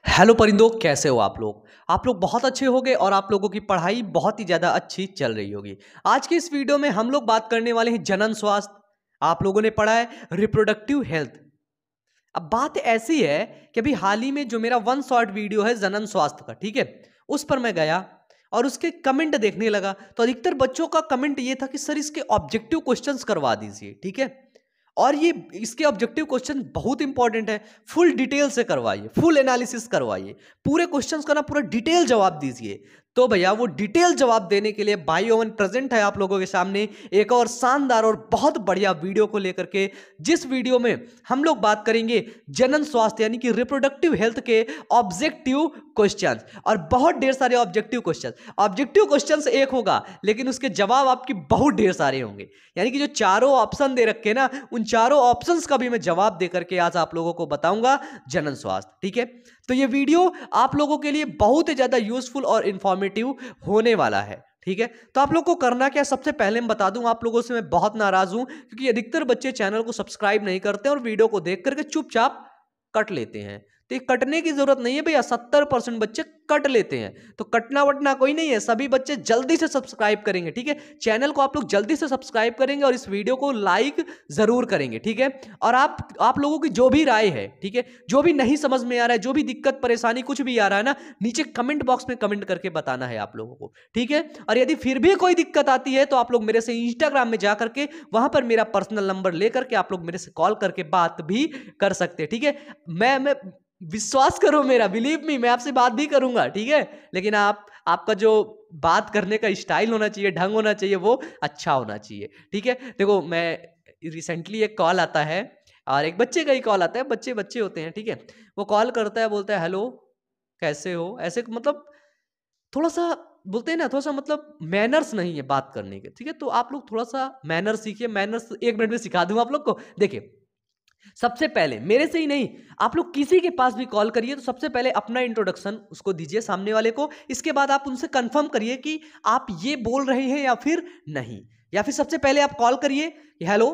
Hello परिंदों, कैसे हो आप लोग। आप लोग बहुत अच्छे होंगे और आप लोगों की पढ़ाई बहुत ही ज़्यादा अच्छी चल रही होगी। आज की इस वीडियो में हम लोग बात करने वाले हैं जनन स्वास्थ्य। आप लोगों ने पढ़ा है रिप्रोडक्टिव हेल्थ। अब बात ऐसी है कि अभी हाल ही में जो मेरा वन शॉर्ट वीडियो है जनन स्वास्थ्य का, ठीक है, उस पर मैं गया और उसके कमेंट देखने लगा तो अधिकतर बच्चों का कमेंट ये था कि सर इसके ऑब्जेक्टिव क्वेश्चंस करवा दीजिए, ठीक है। और ये इसके ऑब्जेक्टिव क्वेश्चन बहुत इंपॉर्टेंट है, फुल डिटेल से करवाइए, फुल एनालिसिस करवाइए, पूरे क्वेश्चंस का ना पूरा डिटेल जवाब दीजिए। तो भैया वो डिटेल जवाब देने के लिए भाई ओवन प्रेजेंट है आप लोगों के सामने एक और शानदार और बहुत बढ़िया वीडियो को लेकर के, जिस वीडियो में हम लोग बात करेंगे जनन स्वास्थ्य यानी कि रिप्रोडक्टिव हेल्थ के ऑब्जेक्टिव क्वेश्चंस। और बहुत ढेर सारे ऑब्जेक्टिव क्वेश्चंस, ऑब्जेक्टिव क्वेश्चंस एक होगा लेकिन उसके जवाब आपकी बहुत ढेर सारे होंगे। यानी कि जो चारों ऑप्शन दे रखे ना, उन चारों ऑप्शंस का भी मैं जवाब देकर के आज आप लोगों को बताऊंगा जनन स्वास्थ्य, ठीक है। तो ये वीडियो आप लोगों के लिए बहुत ही ज्यादा यूजफुल और इंफॉर्मेटिव होने वाला है, ठीक है। तो आप लोग को करना क्या, सबसे पहले मैं बता दूं, आप लोगों से मैं बहुत नाराज हूं क्योंकि अधिकतर बच्चे चैनल को सब्सक्राइब नहीं करते और वीडियो को देख करके चुपचाप कट लेते हैं। तो ये कटने की जरूरत नहीं है भैया, 70% बच्चे कट लेते हैं। तो कटना वटना कोई नहीं है, सभी बच्चे जल्दी से सब्सक्राइब करेंगे, ठीक है। चैनल को आप लोग जल्दी से सब्सक्राइब करेंगे और इस वीडियो को लाइक जरूर करेंगे, ठीक है। और आप लोगों की जो भी राय है, ठीक है, जो भी नहीं समझ में आ रहा है, जो भी दिक्कत परेशानी कुछ भी आ रहा है ना, नीचे कमेंट बॉक्स में कमेंट करके बताना है आप लोगों को, ठीक है। और यदि फिर भी कोई दिक्कत आती है तो आप लोग मेरे से इंस्टाग्राम में जा करके वहां पर मेरा पर्सनल नंबर लेकर के आप लोग मेरे से कॉल करके बात भी कर सकते हैं, ठीक है। मैं विश्वास करो मेरा, बिलीव मी, मैं आपसे बात भी करूंगा, ठीक है। लेकिन आपका जो बात करने का स्टाइल होना चाहिए, ढंग होना चाहिए, वो अच्छा होना चाहिए, ठीक है। देखो, मैं रिसेंटली एक कॉल आता है और एक बच्चे का ही कॉल आता है, बच्चे बच्चे होते हैं, ठीक है। वो कॉल करता है, बोलता है हेलो कैसे हो, ऐसे मतलब थोड़ा सा बोलते हैं ना, थोड़ा सा मतलब मैनर्स नहीं है बात करने के, ठीक है। तो आप लोग थोड़ा सा मैनर्स सीखिए, मैनर्स 1 मिनट में सिखा दूंगा आप लोग को। देखिए, सबसे पहले मेरे से ही नहीं, आप लोग किसी के पास भी कॉल करिए तो सबसे पहले अपना इंट्रोडक्शन उसको दीजिए सामने वाले को। इसके बाद आप उनसे कंफर्म करिए कि आप ये बोल रहे हैं या फिर नहीं। या फिर सबसे पहले आप कॉल करिए, हेलो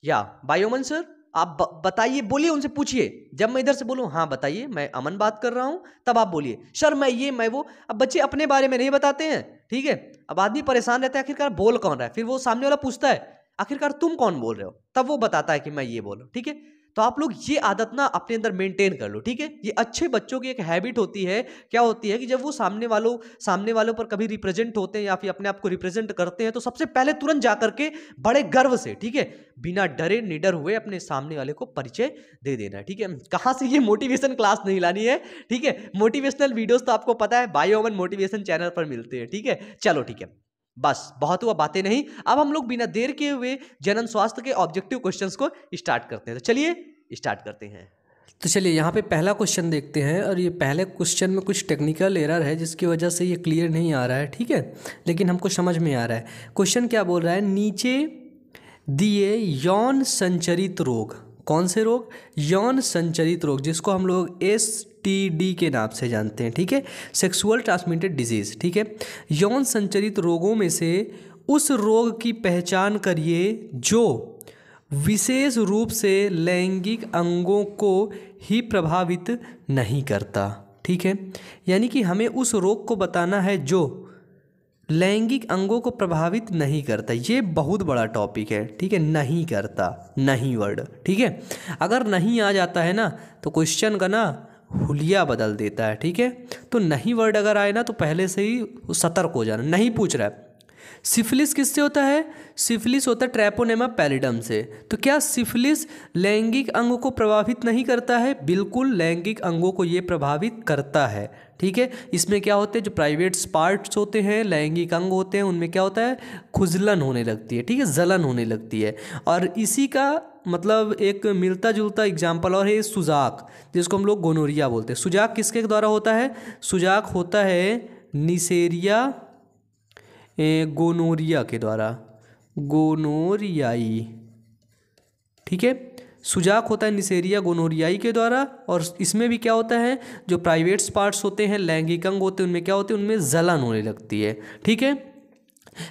या बायोमन सर, आप बताइए, बोलिए, उनसे पूछिए। जब मैं इधर से बोलूं हाँ बताइए मैं अमन बात कर रहा हूं, तब आप बोलिए सर मैं ये मैं वो। अब बच्चे अपने बारे में नहीं बताते हैं, ठीक है। अब आदमी परेशान रहता है, आखिरकार बोल कौन रहा है, फिर वो सामने वाला पूछता है आखिरकार तुम कौन बोल रहे हो, तब वो बताता है कि मैं ये बोल रहा हूं, ठीक है। तो आप लोग ये आदत ना अपने अंदर मेंटेन कर लो, ठीक है। ये अच्छे बच्चों की एक हैबिट होती है। क्या होती है कि जब वो सामने वालों पर कभी रिप्रेजेंट होते हैं या फिर अपने आप को रिप्रेजेंट करते हैं तो सबसे पहले तुरंत जाकर के बड़े गर्व से, ठीक है, बिना डरे निडर हुए अपने सामने वाले को परिचय दे देना है, ठीक है। कहां से ये मोटिवेशन क्लास नहीं लानी है, ठीक है। मोटिवेशनल वीडियोस तो आपको पता है बायो ओवन मोटिवेशन चैनल पर मिलते हैं, ठीक है। चलो ठीक है, बस बहुत हुआ बातें नहीं, अब हम लोग बिना देर किए हुए जनन स्वास्थ्य के ऑब्जेक्टिव क्वेश्चंस को स्टार्ट करते हैं। तो चलिए स्टार्ट करते हैं। तो चलिए यहाँ पे पहला क्वेश्चन देखते हैं। और ये पहले क्वेश्चन में कुछ टेक्निकल एरर है जिसकी वजह से ये क्लियर नहीं आ रहा है, ठीक है, लेकिन हमको समझ में आ रहा है। क्वेश्चन क्या बोल रहा है, नीचे दिए यौन संचरित रोग, कौन से रोग, यौन संचरित रोग, जिसको हम लोग STD के नाम से जानते हैं, ठीक है, सेक्सुअल ट्रांसमिटेड डिजीज, ठीक है। यौन संचरित रोगों में से उस रोग की पहचान करिए जो विशेष रूप से लैंगिक अंगों को ही प्रभावित नहीं करता, ठीक है। यानी कि हमें उस रोग को बताना है जो लैंगिक अंगों को प्रभावित नहीं करता। ये बहुत बड़ा टॉपिक है, ठीक है, नहीं करता, नहीं वर्ड, ठीक है। अगर नहीं आ जाता है ना तो क्वेश्चन का ना हुलिया बदल देता है, ठीक है। तो नहीं वर्ड अगर आए ना तो पहले से ही सतर्क हो जाना, नहीं पूछ रहा है। सिफिलिस किससे होता है, सिफिलिस होता है ट्रैपोनेमा पैलिडम से। तो क्या सिफिलिस लैंगिक अंग को प्रभावित नहीं करता है, बिल्कुल लैंगिक अंगों को ये प्रभावित करता है, ठीक है। इसमें क्या होते हैं, जो प्राइवेट पार्ट्स होते हैं, लैंगिक अंग होते हैं, उनमें क्या होता है, खुजलन होने लगती है, ठीक है, जलन होने लगती है। और इसी का मतलब एक मिलता जुलता एग्जाम्पल और है सुजाक, जिसको हम लोग गोनोरिया बोलते हैं। सुजाक किसके द्वारा होता है, सुजाक होता है निसेरिया गोनोरिया के द्वारा, गोनोरियाई, ठीक है। सुजाक होता है निसेरिया गोनोरियाई के द्वारा। और इसमें भी क्या होता है, जो प्राइवेट पार्ट्स होते हैं, लैंगिक अंग होते हैं, उनमें क्या होते हैं, उनमें जलन होने लगती है, ठीक है।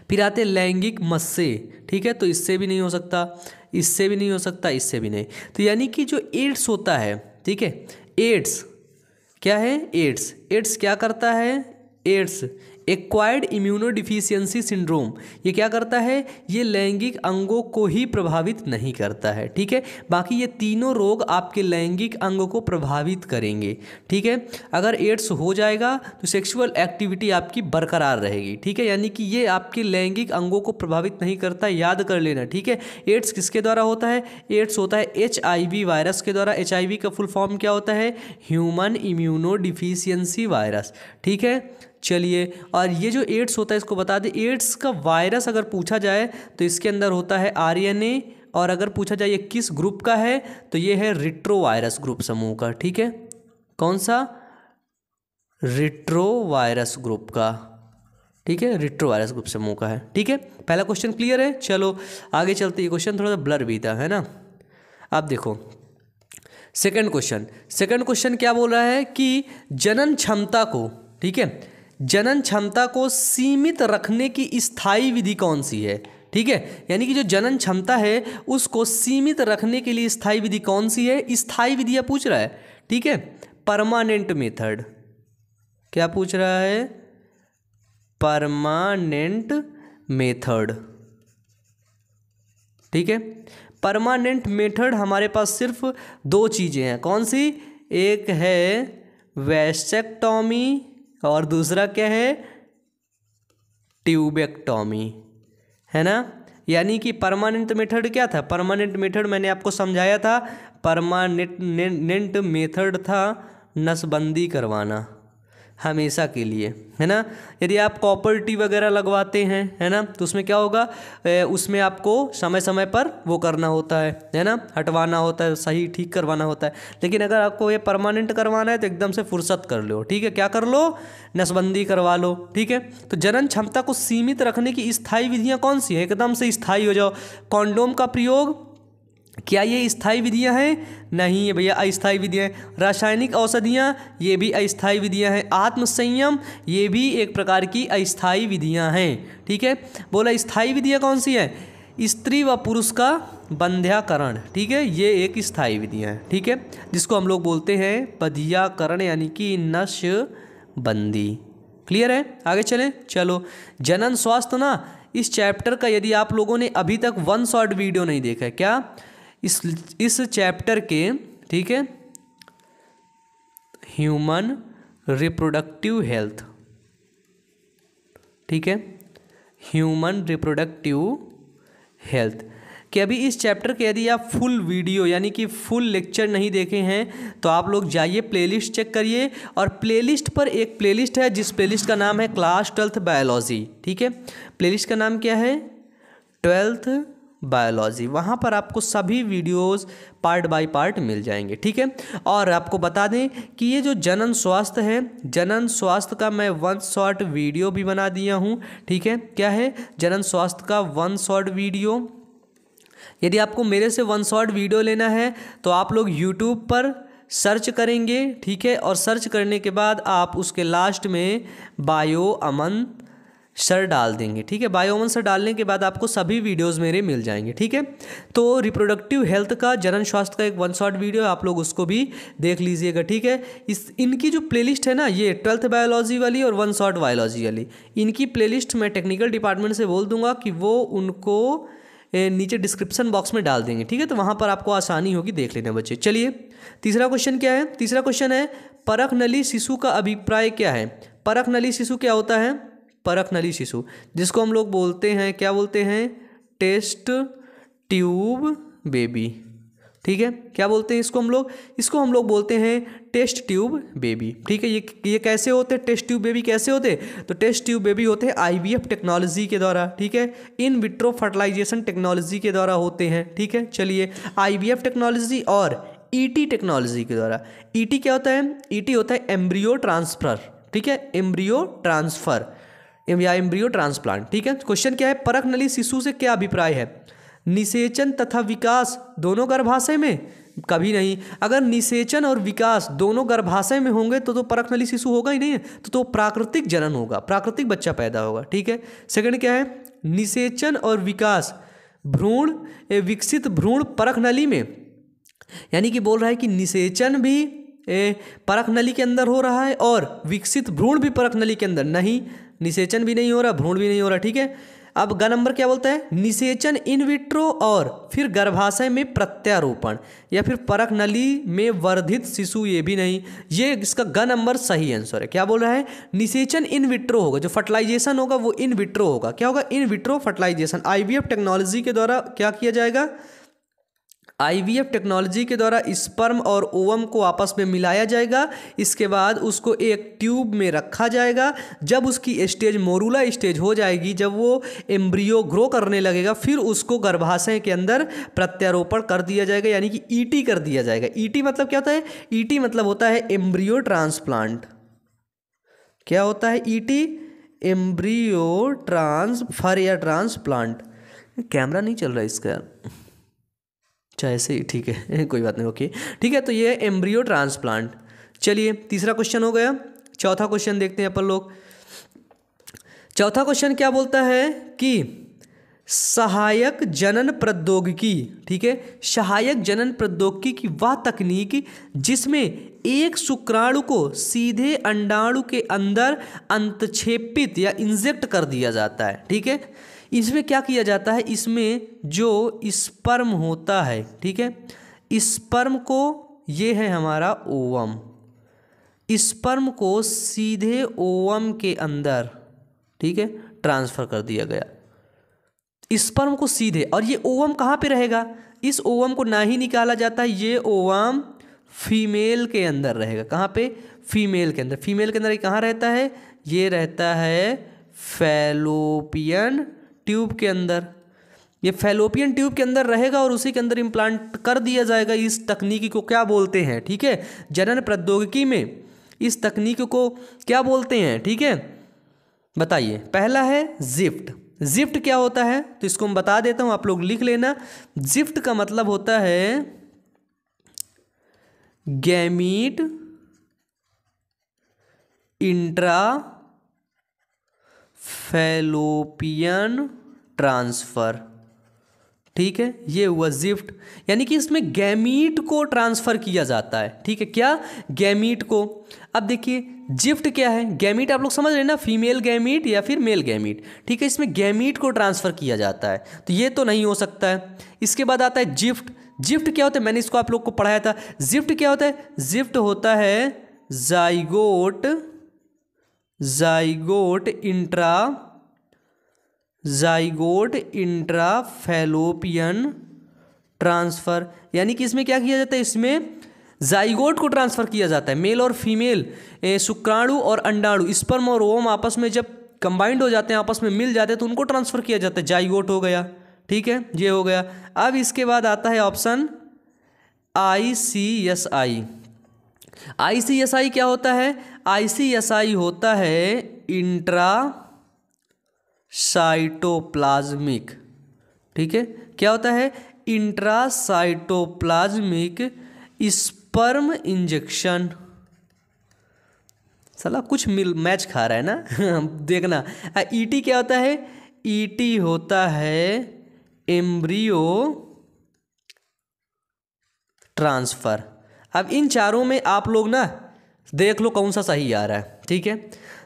फिर आते हैं लैंगिक मस्से, ठीक है। तो इससे भी नहीं हो सकता, इससे भी नहीं हो सकता, इससे भी नहीं। तो यानी कि जो एड्स होता है, ठीक है, एड्स क्या है? एड्स। एड्स क्या करता है? एड्स एक्वायर्ड इम्यूनोडिफिशियंसी सिंड्रोम, ये क्या करता है? ये लैंगिक अंगों को ही प्रभावित नहीं करता है, ठीक है। बाकी ये तीनों रोग आपके लैंगिक अंगों को प्रभावित करेंगे, ठीक है। अगर एड्स हो जाएगा तो सेक्सुअल एक्टिविटी आपकी बरकरार रहेगी, ठीक है, यानी कि ये आपके लैंगिक अंगों को प्रभावित नहीं करता, याद कर लेना, ठीक है। एड्स किसके द्वारा होता है? एड्स होता है HIV वायरस के द्वारा। HIV का फुल फॉर्म क्या होता है? ह्यूमन इम्यूनोडिफिशियंसी वायरस, ठीक है। चलिए, और ये जो एड्स होता है इसको बता दें, एड्स का वायरस अगर पूछा जाए तो इसके अंदर होता है RNA, और अगर पूछा जाए ये किस ग्रुप का है तो ये है रिट्रोवायरस ग्रुप समूह का, ठीक है। कौन सा? रिट्रोवायरस ग्रुप का, ठीक है, रिट्रोवायरस ग्रुप समूह का है, ठीक है। पहला क्वेश्चन क्लियर है। चलो आगे चलते, ये क्वेश्चन थोड़ा सा ब्लर भी था, है ना। अब देखो सेकंड क्वेश्चन क्या बोल रहा है कि जनन क्षमता को, ठीक है, जनन क्षमता को सीमित रखने की स्थायी विधि कौन सी है, ठीक है। यानी कि जो जनन क्षमता है उसको सीमित रखने के लिए स्थायी विधि कौन सी है? स्थायी विधि पूछ रहा है, ठीक है। परमानेंट मेथड, क्या पूछ रहा है? परमानेंट मेथड, ठीक है। परमानेंट मेथड हमारे पास सिर्फ दो चीज़ें हैं, कौन सी? एक है वैसेक्टॉमी और दूसरा क्या है? ट्यूबेक्टॉमी, है ना। यानी कि परमानेंट मेथड क्या था? परमानेंट मेथड मैंने आपको समझाया था, परमानेंट मेथड था नसबंदी करवाना हमेशा के लिए, है ना। यदि आप कॉपर टी वगैरह लगवाते हैं, है ना, तो उसमें क्या होगा? उसमें आपको समय समय पर वो करना होता है ना, हटवाना होता है, सही ठीक करवाना होता है। लेकिन अगर आपको ये परमानेंट करवाना है तो एकदम से फुर्सत कर लो, ठीक है। क्या कर लो? नसबंदी करवा लो, ठीक है। तो जनन क्षमता को सीमित रखने की स्थायी विधियाँ कौन सी है? एकदम से स्थायी हो जाओ। कॉन्डोम का प्रयोग, क्या ये स्थायी विधियां हैं? नहीं है भैया, अस्थायी विधियां हैं। रासायनिक औषधियां, ये भी अस्थायी विधियां हैं। आत्मसंयम, ये भी एक प्रकार की अस्थायी विधियां हैं, ठीक है। बोला स्थायी विधियां कौन सी है? स्त्री व पुरुष का बंध्याकरण, ठीक है, ये एक स्थायी विधियां हैं, ठीक है, जिसको हम लोग बोलते हैं बंध्याकरण, यानी कि नसबंदी। क्लियर है? आगे चलें। चलो, जनन स्वास्थ्य ना, इस चैप्टर का यदि आप लोगों ने अभी तक 1 शॉर्ट वीडियो नहीं देखा है, क्या इस चैप्टर के, ठीक है, ह्यूमन रिप्रोडक्टिव हेल्थ, ठीक है, ह्यूमन रिप्रोडक्टिव हेल्थ कि अभी इस चैप्टर के यदि आप फुल वीडियो यानी कि फुल लेक्चर नहीं देखे हैं तो आप लोग जाइए प्लेलिस्ट चेक करिए, और प्लेलिस्ट पर एक प्लेलिस्ट है जिस प्लेलिस्ट का नाम है क्लास 12th बायोलॉजी, ठीक है। प्लेलिस्ट का नाम क्या है? 12th biology. वहाँ पर आपको सभी वीडियोस पार्ट बाय पार्ट मिल जाएंगे, ठीक है। और आपको बता दें कि ये जो जनन स्वास्थ्य है, जनन स्वास्थ्य का मैं 1 शॉर्ट वीडियो भी बना दिया हूँ, ठीक है। क्या है? जनन स्वास्थ्य का 1 शॉर्ट वीडियो। यदि आपको मेरे से 1 शॉर्ट वीडियो लेना है तो आप लोग यूट्यूब पर सर्च करेंगे, ठीक है, और सर्च करने के बाद आप उसके लास्ट में बायो अमन सर डाल देंगे, ठीक है। बायो अमन सर डालने के बाद आपको सभी वीडियोस मेरे मिल जाएंगे, ठीक है। तो रिप्रोडक्टिव हेल्थ का, जनन स्वास्थ्य का एक 1 शॉर्ट वीडियो, आप लोग उसको भी देख लीजिएगा, ठीक है। इनकी जो प्लेलिस्ट है ना, ये 12th बायोलॉजी वाली और 1 शॉर्ट बायोलॉजी वाली, इनकी प्लेलिस्ट मैं टेक्निकल डिपार्टमेंट से बोल दूंगा कि वो उनको नीचे डिस्क्रिप्शन बॉक्स में डाल देंगे, ठीक है। तो वहाँ पर आपको आसानी होगी, देख लेना बच्चे। चलिए, तीसरा क्वेश्चन क्या है? तीसरा क्वेश्चन है परखनली शिशु का अभिप्राय क्या है? परखनली शिशु क्या होता है? परखनली शिशु, जिसको हम लोग बोलते हैं, क्या बोलते हैं? टेस्ट ट्यूब बेबी, ठीक है। क्या बोलते हैं इसको हम लोग? इसको हम लोग बोलते हैं टेस्ट ट्यूब बेबी, ठीक है। ये कैसे होते हैं? टेस्ट ट्यूब बेबी कैसे होते हैं? तो टेस्ट ट्यूब बेबी होते हैं IVF टेक्नोलॉजी के द्वारा, ठीक है, इन विट्रो फर्टिलाइजेशन टेक्नोलॉजी के द्वारा होते हैं, ठीक है। चलिए, IVF टेक्नोलॉजी और ET टेक्नोलॉजी के द्वारा। ET क्या होता है? ET होता है एम्ब्रियो ट्रांसफर, ठीक है, एम्ब्रियो ट्रांसफर या एम्ब्रियो ट्रांसप्लांट, ठीक है। क्वेश्चन क्या है? परखनली शिशु से क्या अभिप्राय है? निषेचन तथा विकास दोनों गर्भाशय में? कभी नहीं। अगर निषेचन और विकास दोनों गर्भाशय में होंगे तो परखनली शिशु होगा ही नहीं है, तो प्राकृतिक जनन होगा, प्राकृतिक बच्चा पैदा होगा, ठीक है। सेकंड क्या है? निषेचन और विकास भ्रूण विकसित भ्रूण परखनली में, यानी कि बोल रहा है कि निषेचन भी परख नली के अंदर हो रहा है और विकसित भ्रूण भी परख नली के अंदर नहीं, निषेचन भी नहीं हो रहा, भ्रूण भी नहीं हो रहा, ठीक है। अब ग नंबर क्या बोलता है, निषेचन इन विट्रो और फिर गर्भाशय में प्रत्यारोपण या फिर परख नली में वर्धित शिशु, ये भी नहीं, ये इसका ग नंबर सही आंसर है। क्या बोल रहा है, निषेचन इन विट्रो होगा, जो फर्टिलाइजेशन होगा वो इन विट्रो होगा। क्या होगा, in vitro fertilization. IVF technology के द्वारा क्या किया जाएगा, आईवीएफ टेक्नोलॉजी के द्वारा स्पर्म और ओवम को आपस में मिलाया जाएगा, इसके बाद उसको एक ट्यूब में रखा जाएगा। जब उसकी स्टेज मोरूला स्टेज हो जाएगी, जब वो एम्ब्रियो ग्रो करने लगेगा, फिर उसको गर्भाशय के अंदर प्रत्यारोपण कर दिया जाएगा, यानी कि ईटी कर दिया जाएगा। ईटी मतलब क्या होता है, ईटी मतलब होता है एम्ब्रियो ट्रांसप्लांट। क्या होता है ईटी, एम्ब्रियो ट्रांसफर या ट्रांसप्लांट। कैमरा नहीं चल रहा है इसका, अच्छा ऐसे ही, ठीक है कोई बात नहीं, ओके ठीक है। तो ये एम्ब्रियो ट्रांसप्लांट। चलिए तीसरा क्वेश्चन हो गया। चौथा क्वेश्चन देखते हैं अपन लोग। चौथा क्वेश्चन क्या बोलता है कि सहायक जनन प्रौद्योगिकी, ठीक है, सहायक जनन प्रौद्योगिकी की वह तकनीक जिसमें एक शुक्राणु को सीधे अंडाणु के अंदर अंतक्षेपित या इंजेक्ट कर दिया जाता है, ठीक है। इसमें क्या किया जाता है, इसमें जो स्पर्म होता है, ठीक है, स्पर्म को, ये है हमारा ओवम, स्पर्म को सीधे ओवम के अंदर, ठीक है, ट्रांसफर कर दिया गया स्पर्म को सीधे। और ये ओवम कहाँ पे रहेगा, इस ओवम को ना ही निकाला जाता है, ये ओवम फीमेल के अंदर रहेगा। कहाँ पे, फीमेल के अंदर। फीमेल के अंदर ये कहाँ रहता है, ये रहता है फैलोपियन ट्यूब के अंदर। ये फैलोपियन ट्यूब के अंदर रहेगा और उसी के अंदर इम्प्लांट कर दिया जाएगा। इस तकनीकी को क्या बोलते हैं, ठीक है, जनन प्रौद्योगिकी में इस तकनीक को क्या बोलते हैं, ठीक है, बताइए। पहला है जिफ्ट। जिफ्ट क्या होता है, तो इसको मैं बता देता हूं, आप लोग लिख लेना। जिफ्ट का मतलब होता है गैमीट इंट्रा फैलोपियन ट्रांसफर, ठीक है, ये हुआ जिफ्ट। यानी कि इसमें गैमीट को ट्रांसफर किया जाता है, ठीक है, क्या, गैमीट को। अब देखिए जिफ्ट क्या है, गैमीट आप लोग समझ रहे हैं ना, फीमेल गैमीट या फिर मेल गैमीट, ठीक है, इसमें गैमीट को ट्रांसफर किया जाता है, तो ये तो नहीं हो सकता है। इसके बाद आता है जिफ्ट। जिफ्ट क्या होता है, मैंने इसको आप लोग को पढ़ाया था। जिफ्ट क्या होता है, जिफ्ट होता है zygote, zygote intra fallopian transfer. यानी कि इसमें क्या किया जाता है, इसमें जाइगोट को ट्रांसफर किया जाता है। मेल और फीमेल शुक्राणु और अंडाणु, स्पर्म और ओवम आपस में जब कंबाइंड हो जाते हैं, आपस में मिल जाते हैं, तो उनको ट्रांसफर किया जाता है, जाइगोट हो गया, ठीक है, ये हो गया। अब इसके बाद आता है ऑप्शन ICSI। ICSI क्या होता है, ICSI होता है इंट्रा साइटोप्लाज्मिक, ठीक है, क्या होता है, इंट्रा साइटोप्लाज्मिक स्पर्म इंजेक्शन। साला कुछ मैच खा रहा है ना देखना। ईटी क्या होता है, ईटी होता है एम्ब्रियो ट्रांसफर। अब इन चारों में आप लोग ना देख लो कौन सा सही आ रहा है, ठीक है।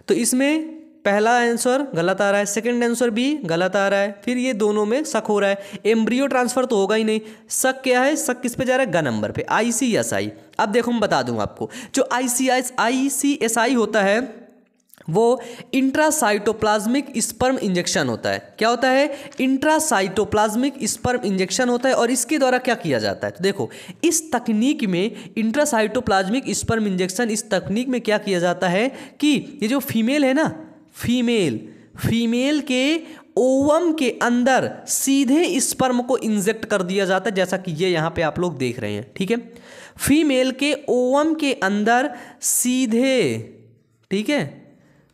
तो इसमें पहला आंसर गलत आ रहा है, सेकंड आंसर भी गलत आ रहा है, फिर ये दोनों में शक हो रहा है। एम्ब्रियो ट्रांसफर तो होगा ही नहीं, शक क्या है, शक किस पे जा रहा है, ग नंबर पे, ICSI। अब देखो मैं बता दूं आपको, जो ICSI होता है वो इंट्रासाइटोप्लाज्मिक स्पर्म इंजेक्शन होता है। क्या होता है, इंट्रासाइटोप्लाज्मिक स्पर्म इंजेक्शन होता है। और इसके द्वारा क्या किया जाता है, तो देखो इस तकनीक में इंट्रासाइटोप्लाज्मिक स्पर्म इंजेक्शन, इस तकनीक में क्या किया जाता है कि ये जो फीमेल है ना, फीमेल के ओवम के अंदर सीधे स्पर्म को इंजेक्ट कर दिया जाता है, जैसा कि ये यहाँ पे आप लोग देख रहे हैं, ठीक है। फीमेल के ओवम के अंदर सीधे, ठीक है,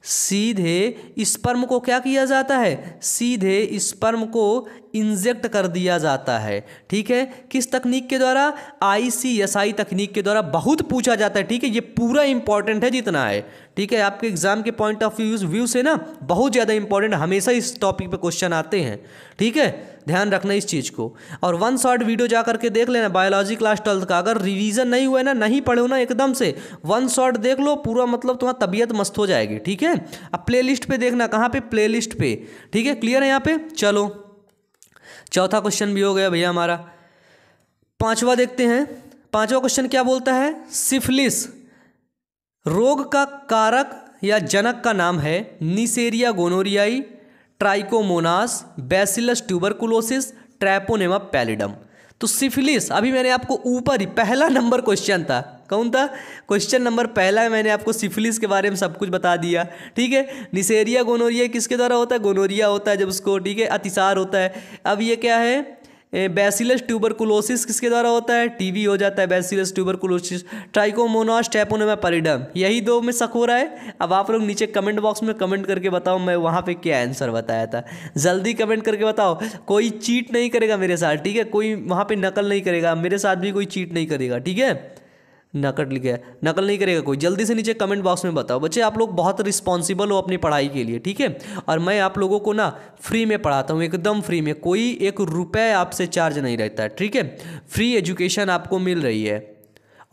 सीधे स्पर्म को क्या किया जाता है, सीधे स्पर्म को इंजेक्ट कर दिया जाता है, ठीक है। किस तकनीक के द्वारा, ICSI तकनीक के द्वारा। बहुत पूछा जाता है, ठीक है, ये पूरा इंपॉर्टेंट है जितना है, ठीक है, आपके एग्जाम के पॉइंट ऑफ व्यू से ना बहुत ज़्यादा इंपॉर्टेंट, हमेशा इस टॉपिक पे क्वेश्चन आते हैं, ठीक है। ध्यान रखना इस चीज़ को। और वन शॉट वीडियो जा करके देख लेना बायोलॉजी क्लास 12th का, अगर रिवीजन नहीं हुआ है ना, नहीं पढ़े हो ना, एकदम से वन शॉट देख लो पूरा, मतलब तुम्हारा तबीयत मस्त हो जाएगी, ठीक है। अब प्ले लिस्ट पे देखना, कहाँ पे, प्ले लिस्ट पे, ठीक है, क्लियर है यहाँ पे। चलो चौथा क्वेश्चन भी हो गया भैया हमारा। पांचवा देखते हैं। पांचवा क्वेश्चन क्या बोलता है, सिफिलिस रोग का कारक या जनक का नाम है नीसेरिया गोनोरियाई, ट्राइकोमोनास, बैसिलस ट्यूबरकुलोसिस, ट्रैपोनेमा पैलिडम। तो सिफिलिस, अभी मैंने आपको ऊपर ही पहला नंबर क्वेश्चन था, कौन था, क्वेश्चन नंबर पहला, मैंने आपको सिफिलिस के बारे में सब कुछ बता दिया, ठीक है। निसेरिया गोनोरिया किसके द्वारा होता है, गोनोरिया होता है जब उसको, ठीक है, अतिसार होता है। अब ये क्या है, बैसिलस ट्यूबरकुलोसिस किसके द्वारा होता है, टीबी हो जाता है, बैसिलस ट्यूबरकुलोसिस। ट्राइकोमोनास, ट्रैपोनेमा पैलिडम, यही दो में शक हो रहा है। अब आप लोग नीचे कमेंट बॉक्स में कमेंट करके बताओ मैं वहाँ पे क्या आंसर बताया था, जल्दी कमेंट करके बताओ। कोई चीट नहीं करेगा मेरे साथ, ठीक है, कोई वहाँ पे नकल नहीं करेगा, मेरे साथ भी कोई चीट नहीं करेगा, ठीक है, नकल नहीं करेगा कोई। जल्दी से नीचे कमेंट बॉक्स में बताओ। बच्चे आप लोग बहुत रिस्पॉन्सिबल हो अपनी पढ़ाई के लिए, ठीक है। और मैं आप लोगों को ना फ्री में पढ़ाता हूँ, एकदम फ्री में, कोई 1 रुपये आपसे चार्ज नहीं रहता है, ठीक है। फ्री एजुकेशन आपको मिल रही है,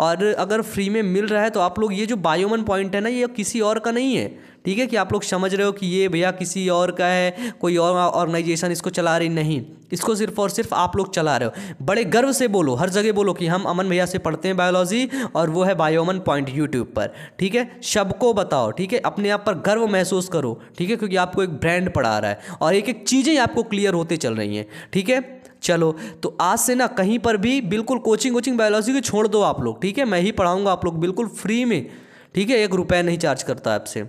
और अगर फ्री में मिल रहा है तो आप लोग ये जो बायोमन पॉइंट है ना, ये किसी और का नहीं है, ठीक है, कि आप लोग समझ रहे हो कि ये भैया किसी और का है, कोई और ऑर्गेनाइजेशन इसको चला रही, नहीं, इसको सिर्फ और सिर्फ आप लोग चला रहे हो। बड़े गर्व से बोलो, हर जगह बोलो कि हम अमन भैया से पढ़ते हैं बायोलॉजी, और वो है बायोमन पॉइंट यूट्यूब पर, ठीक है। सबको बताओ, ठीक है, अपने आप पर गर्व महसूस करो, ठीक है, क्योंकि आपको एक ब्रांड पढ़ा रहा है और एक एक चीज़ें आपको क्लियर होते चल रही हैं, ठीक है। चलो तो आज से ना कहीं पर भी बिल्कुल कोचिंग बायोलॉजी की छोड़ दो आप लोग, ठीक है, मैं ही पढ़ाऊंगा आप लोग बिल्कुल फ्री में, ठीक है, 1 रुपया नहीं चार्ज करता आपसे।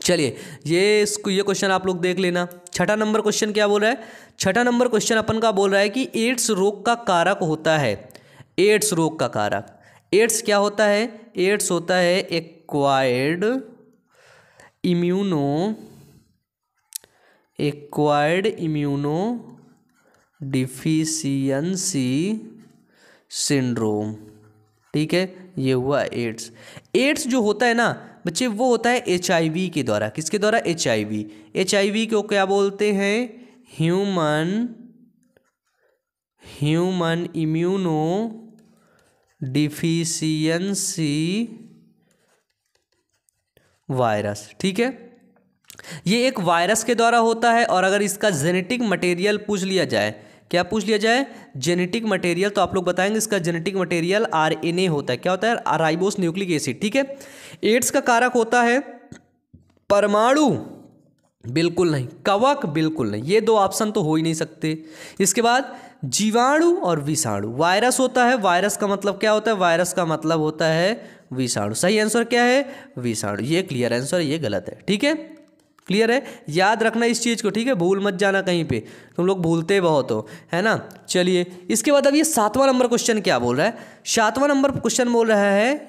चलिए ये क्वेश्चन आप लोग देख लेना। छठा नंबर क्वेश्चन क्या बोल रहा है, छठा नंबर क्वेश्चन अपन का बोल रहा है कि एड्स रोग का कारक होता है, एड्स रोग का कारक, एड्स क्या होता है, एड्स होता है एक्वायर्ड इम्यूनो डिफिशियंसी सिंड्रोम, ठीक है, ये हुआ एड्स। एड्स जो होता है ना बच्चे, वो होता है HIV के द्वारा, किसके द्वारा, HIV को क्या बोलते हैं, ह्यूमन इम्यूनो डिफिशियंसी वायरस, ठीक है। ये एक वायरस के द्वारा होता है, और अगर इसका जेनेटिक मटेरियल पूछ लिया जाए, क्या पूछ लिया जाए, जेनेटिक मटेरियल, तो आप लोग बताएंगे इसका जेनेटिक मटेरियल RNA होता है, क्या होता है, राइबोस न्यूक्लिक एसिड, ठीक है। एड्स का कारक होता है परमाणु, बिल्कुल नहीं, कवक बिल्कुल नहीं, ये 2 ऑप्शन तो हो ही नहीं सकते। इसके बाद जीवाणु और विषाणु, वायरस होता है, वायरस का मतलब क्या होता है, वायरस का मतलब होता है विषाणु। सही आंसर क्या है, विषाणु, ये क्लियर आंसर, ये गलत है, ठीक है, क्लियर है, याद रखना इस चीज़ को, ठीक है, भूल मत जाना कहीं पे, तुम लोग भूलते बहुत हो, है ना। चलिए इसके बाद अब ये 7वां नंबर क्वेश्चन क्या बोल रहा है, 7वां नंबर क्वेश्चन बोल रहा है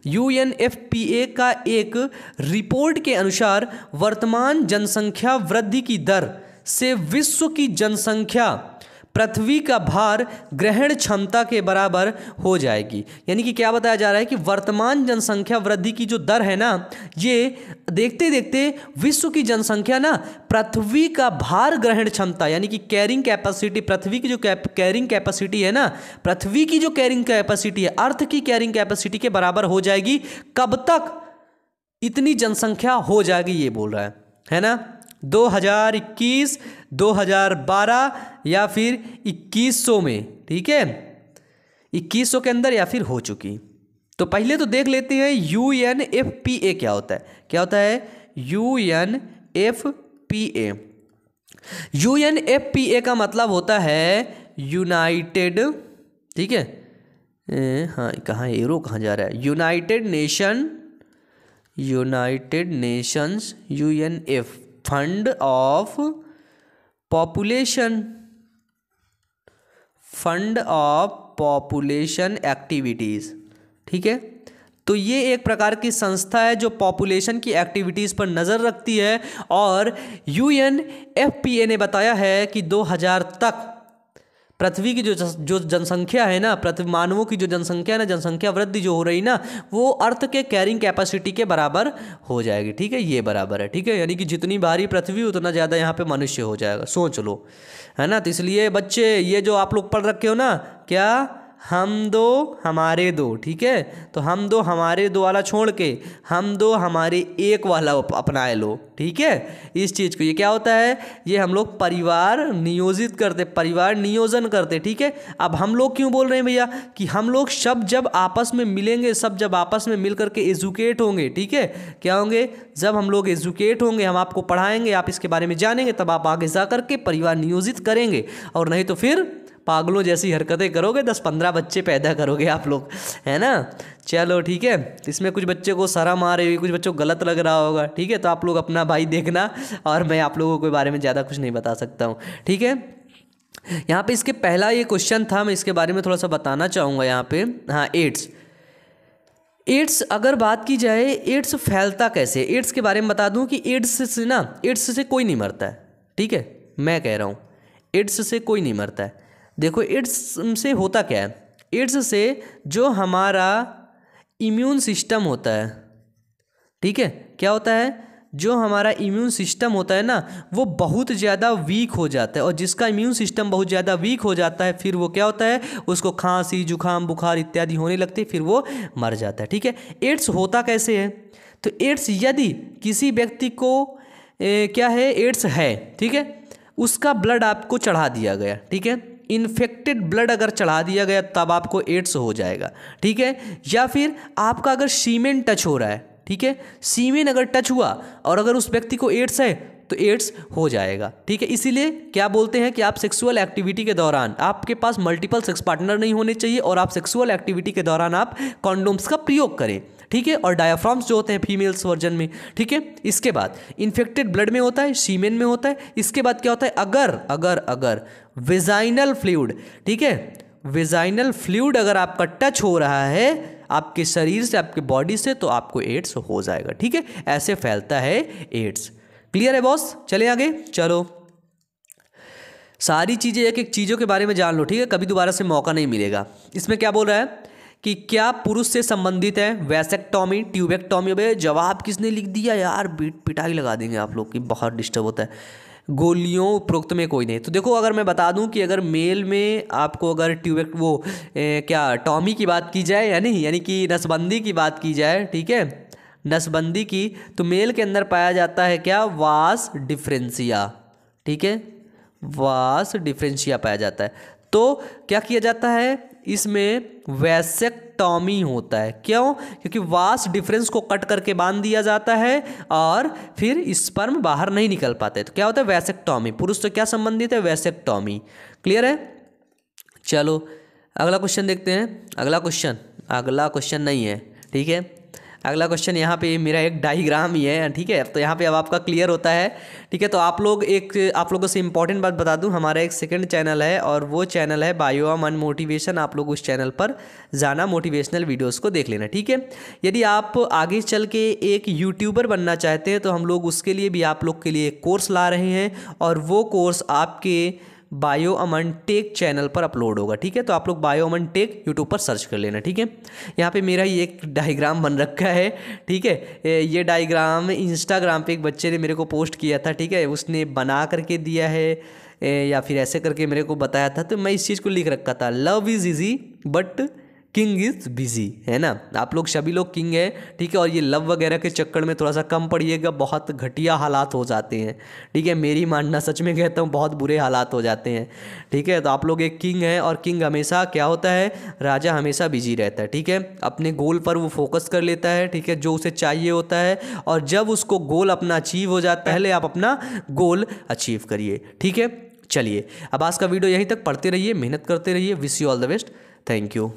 UNFPA का एक रिपोर्ट के अनुसार वर्तमान जनसंख्या वृद्धि की दर से विश्व की जनसंख्या पृथ्वी का भार ग्रहण क्षमता के बराबर हो जाएगी। यानी कि क्या बताया जा रहा है कि वर्तमान जनसंख्या वृद्धि की जो दर है ना, ये देखते देखते विश्व की जनसंख्या ना पृथ्वी का भार ग्रहण क्षमता, यानी कि कैरिंग कैपेसिटी, पृथ्वी की जो कैरिंग कैपेसिटी है ना, पृथ्वी की जो कैरिंग कैपेसिटी है, अर्थ की कैरिंग कैपेसिटी के बराबर हो जाएगी। कब तक इतनी जनसंख्या हो जाएगी ये बोल रहा है ना, 2021, 2012 या फिर 2100 में, ठीक है, 2100 के अंदर या फिर हो चुकी। तो पहले तो देख लेते हैं UNFPA क्या होता है, क्या होता है UNFPA। UNFPA का मतलब होता है यूनाइटेड, ठीक है, हाँ कहाँ एरो कहाँ जा रहा है, United Nations UNF fund of population activities, ठीक है। तो ये एक प्रकार की संस्था है जो पॉपुलेशन की एक्टिविटीज़ पर नज़र रखती है, और UNFPA ने बताया है कि 2000 तक पृथ्वी की जो जनसंख्या है ना, पृथ्वी मानवों की जो जनसंख्या है ना, जनसंख्या वृद्धि जो हो रही ना, वो अर्थ के कैरिंग कैपेसिटी के बराबर हो जाएगी। ठीक है, ये बराबर है। ठीक है, यानी कि जितनी भारी पृथ्वी उतना ज़्यादा यहाँ पे मनुष्य हो जाएगा, सोच लो, है ना। तो इसलिए बच्चे ये जो आप लोग पढ़ रखे हो ना, क्या, हम दो हमारे दो। ठीक है, तो हम दो हमारे दो वाला छोड़ के हम दो हमारे एक वाला अपनाए लो। ठीक है, इस चीज़ को, ये क्या होता है, ये हम लोग परिवार नियोजित करते, परिवार नियोजन करते। ठीक है, अब हम लोग क्यों बोल रहे हैं भैया कि हम लोग सब जब आपस में मिलेंगे, सब जब आपस में मिल करके एजुकेट होंगे, ठीक है, क्या होंगे, जब हम लोग एजुकेट होंगे, हम आपको पढ़ाएंगे, आप इसके बारे में जानेंगे, तब आप आगे जा करके परिवार नियोजित करेंगे। और नहीं तो फिर पागलों जैसी हरकतें करोगे, 10-15 बच्चे पैदा करोगे आप लोग, है ना। चलो ठीक है, इसमें कुछ बच्चे को शर्म आ रही होगी, कुछ बच्चों को गलत लग रहा होगा। ठीक है, तो आप लोग अपना भाई देखना, और मैं आप लोगों के बारे में ज़्यादा कुछ नहीं बता सकता हूँ। ठीक है, यहाँ पे इसके पहला ये क्वेश्चन था, मैं इसके बारे में थोड़ा सा बताना चाहूँगा यहाँ पे। हाँ, एड्स अगर बात की जाए, एड्स फैलता कैसे, एड्स के बारे में बता दूं कि एड्स से ना, एड्स से कोई नहीं मरता है। ठीक है, मैं कह रहा हूँ एड्स से कोई नहीं मरता है। देखो एड्स से होता क्या है, एड्स से जो हमारा इम्यून सिस्टम होता है, ठीक है, क्या होता है, जो हमारा इम्यून सिस्टम होता है ना, वो बहुत ज़्यादा वीक हो जाता है। और जिसका इम्यून सिस्टम बहुत ज़्यादा वीक हो जाता है, फिर वो क्या होता है, उसको खांसी, जुकाम, बुखार इत्यादि होने लगते हैं, फिर वो मर जाता है। ठीक है, एड्स होता कैसे है, तो एड्स यदि किसी व्यक्ति को क्या है, एड्स है, ठीक है, उसका ब्लड आपको चढ़ा दिया गया, ठीक है, इन्फेक्टेड ब्लड अगर चढ़ा दिया गया तब आपको एड्स हो जाएगा। ठीक है, या फिर आपका अगर सीमेन टच हो रहा है, ठीक है, सीमेन अगर टच हुआ और अगर उस व्यक्ति को एड्स है तो एड्स हो जाएगा। ठीक है, इसीलिए क्या बोलते हैं कि आप सेक्सुअल एक्टिविटी के दौरान आपके पास मल्टीपल सेक्स पार्टनर नहीं होने चाहिए, और आप सेक्सुअल एक्टिविटी के दौरान आप कॉन्डोम्स का प्रयोग करें। ठीक है, और डायाफ्राम्स जो होते हैं फीमेल्स वर्जन में। ठीक है, इसके बाद इन्फेक्टेड ब्लड में होता है, सीमेन में होता है। इसके बाद क्या होता है, अगर वेजाइनल फ्लूइड, ठीक है, वेजाइनल फ्लूइड अगर आपका टच हो रहा है आपके शरीर से, आपके बॉडी से, तो आपको एड्स हो जाएगा। ठीक है, ऐसे फैलता है एड्स। क्लियर है बॉस, चले आगे। चलो, सारी चीज़ें एक एक चीज़ों के बारे में जान लो। ठीक है, कभी दोबारा से मौका नहीं मिलेगा। इसमें क्या बोल रहा है कि क्या पुरुष से संबंधित है, वैसेक्टॉमी, ट्यूबेक्टॉमी। अबे जवाब किसने लिख दिया यार, पिटाई लगा देंगे आप लोग की, बहुत डिस्टर्ब होता है। गोलियों उपरोक्त में कोई नहीं। तो देखो, अगर मैं बता दूं कि अगर मेल में आपको अगर क्या टॉमी की बात की जाए, यानी कि नसबंदी की बात की जाए, ठीक है, नसबंदी की, तो मेल के अंदर पाया जाता है क्या, वास डिफरेंशिया। ठीक है, वास डिफरेंशिया पाया जाता है। तो क्या किया जाता है, इसमें वैसेक्टॉमी होता है। क्यों, क्योंकि वास डिफरेंस को कट करके बांध दिया जाता है और फिर स्पर्म बाहर नहीं निकल पाते, तो क्या होता है, वैसेक्टॉमी। पुरुष से क्या संबंधित है, वैसेक्टॉमी। क्लियर है। चलो अगला क्वेश्चन देखते हैं। अगला क्वेश्चन नहीं है, ठीक है, अगला क्वेश्चन यहाँ पे मेरा एक डायग्राम ही है। ठीक है, तो यहाँ पे अब आपका क्लियर होता है। ठीक है, तो आप लोगों से इंपॉर्टेंट बात बता दूँ, हमारा एक सेकंड चैनल है और वो चैनल है बायोअमन मोटिवेशन। आप लोग उस चैनल पर जाना, मोटिवेशनल वीडियोस को देख लेना। ठीक है, यदि आप आगे चल के एक यूट्यूबर बनना चाहते हैं तो हम लोग उसके लिए भी आप लोग के लिए एक कोर्स ला रहे हैं, और वो कोर्स आपके बायोअमन टेक चैनल पर अपलोड होगा। ठीक है, तो आप लोग बायोअमन टेक यूट्यूब पर सर्च कर लेना। ठीक है, यहाँ पे मेरा ही एक डायग्राम बन रखा है। ठीक है, ये डायग्राम इंस्टाग्राम पे एक बच्चे ने मेरे को पोस्ट किया था। ठीक है, उसने बना करके दिया है या फिर ऐसे करके मेरे को बताया था, तो मैं इस चीज़ को लिख रखा था, love is easy but king is busy, है ना। आप लोग सभी लोग किंग है। ठीक है, और ये लव वगैरह के चक्कर में थोड़ा सा कम पड़िएगा, बहुत घटिया हालात हो जाते हैं। ठीक है, मेरी मानना, सच में कहता हूँ, बहुत बुरे हालात हो जाते हैं। ठीक है, तो आप लोग एक किंग है, और किंग हमेशा क्या होता है, राजा हमेशा बिजी रहता है। ठीक है, अपने गोल पर वो फोकस कर लेता है। ठीक है, जो उसे चाहिए होता है, और जब उसको गोल अपना अचीव हो जाता है, पहले आप अपना गोल अचीव करिए। ठीक है, चलिए अब आज का वीडियो यहीं तक, पढ़ते रहिए, मेहनत करते रहिए। Wish you all the best, thank you.